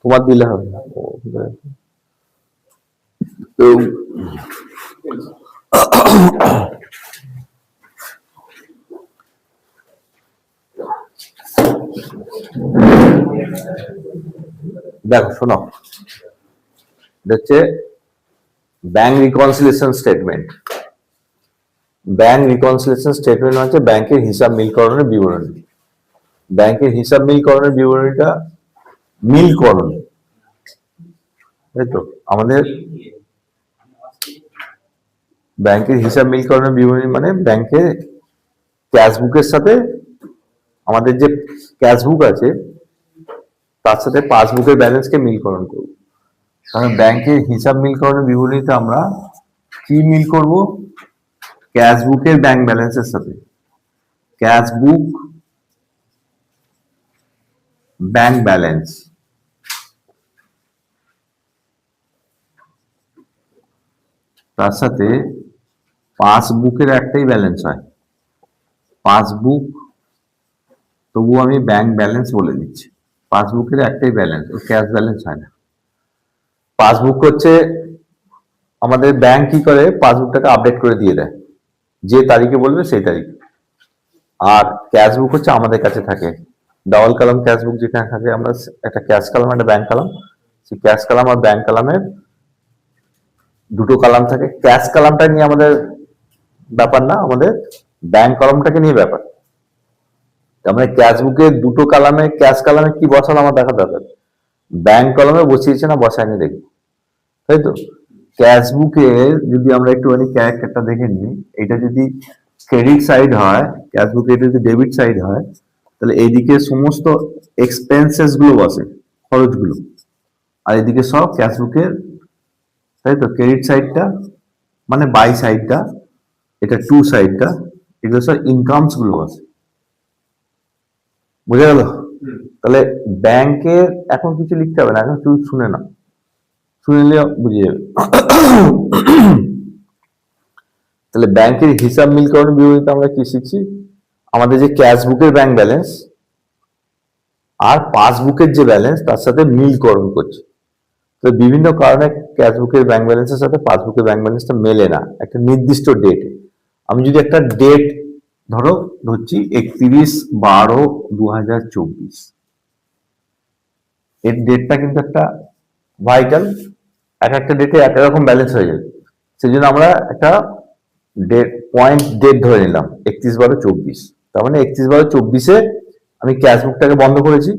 তোমার দিলে হবে না। তো দেখো শোনো, হচ্ছে bank reconciliation statement. Bank reconciliation statement হচ্ছে ব্যাংকের হিসাব মিলকরণের বিবরণী। ব্যাংকের হিসাব মিলকরণের বিবরণীটা মিলকরণ, তাই তো? আমাদের ব্যাংকের হিসাব মিলকরণের বিবরণী মানে ব্যাংকের ক্যাশ বুকের সাথে আমাদের যে ক্যাশ বুক আছে তার সাথে পাসবুকের ব্যালেন্সকে মিলকরণ করব। কারণ ব্যাংকের হিসাব মিলকরণের বিবরণীতে আমরা কি মিল করব? ক্যাশ বুকের ব্যাংক ব্যালেন্সের সাথে ক্যাশ বুক ব্যাংক ব্যালেন্স, তার সাথে পাসবুকের একটাই ব্যালেন্স হয়, পাসবুক, তবু আমি ব্যাংক ব্যালেন্স বলে দিচ্ছি। পাসবুকের একটাই ব্যালেন্স, ক্যাশ ব্যালেন্স হয় না। পাসবুক হচ্ছে আমাদের ব্যাংক কি করে, পাসবুকটাকে আপডেট করে দিয়ে দেয়, যে তারিখে বলবে সেই তারিখ। আর ক্যাশ বুক হচ্ছে আমাদের কাছে থাকে, ডাবল কলাম ক্যাশ বুক যেখানে থাকে, আমরা একটা ক্যাশ কলাম একটা ব্যাংক কলাম, সেই ক্যাশ কলাম আর ব্যাংক কলামের দুটো কলাম থাকে। ক্যাশ কলামটা নিয়ে আমাদের ব্যাপার না, আমাদের ব্যাংক কলামটাকে নিয়ে ব্যাপার। আমরা ক্যাশ বুকে দুটো কলামে, ক্যাশ কলামে কি বসানো আমার দেখা দরকার, ব্যাংক কলামে বসিয়েছে না বসায়নি দেখবো, তাই তো? ক্যাশ বুকে যদি আমরা একটুখানি ক্যারেক্টারটা দেখে নিই, এটা যদি ক্রেডিট সাইড হয়, ক্যাশ বুকে এটা যদি ডেবিট সাইড হয়, তাহলে এইদিকে সমস্ত এক্সপেন্সেস গুলো বসে, খরচগুলো, আর এদিকে সব ক্যাশ বুকের, তাই তো? ক্রেডিট সাইডটা মানে বাই সাইডটা, এটা টু সাইডটা, এগুলো সব ইনকামস গুলো বসে। বুঝে গেল? তাহলে ব্যাংকের এখন কিছু লিখতে হবে না, এখন শুধু শুনে না, শুনে নিলে বুঝে যাবে। তাহলে ব্যাংকের হিসাব মিলকরণ বিবরণীতে আমরা কি শিখছি? আমাদের যে ক্যাশ বুকের ব্যাংক ব্যালেন্স আর পাসবুকের যে ব্যালেন্স তার সাথে মিলকরণ করছি। তো বিভিন্ন কারণে ক্যাশ বুকের ব্যাংক ব্যালেন্সের সাথে পাসবুকের ব্যাংক ব্যালেন্সটা মেলে না একটা নির্দিষ্ট ডেটে। আমি যদি একটা ডেট ধরছি 31/12/2024, এর ডেটটা কিন্তু একটা ভাইটাল, এক একটা ডেটে এক রকম ব্যালেন্স হয়ে যাবে। সেই জন্য আমরা একটা ডেট ধরে নিলাম 31/12/24। তার মানে 31/12/24 আমি ক্যাশ বুকটাকে বন্ধ করেছি,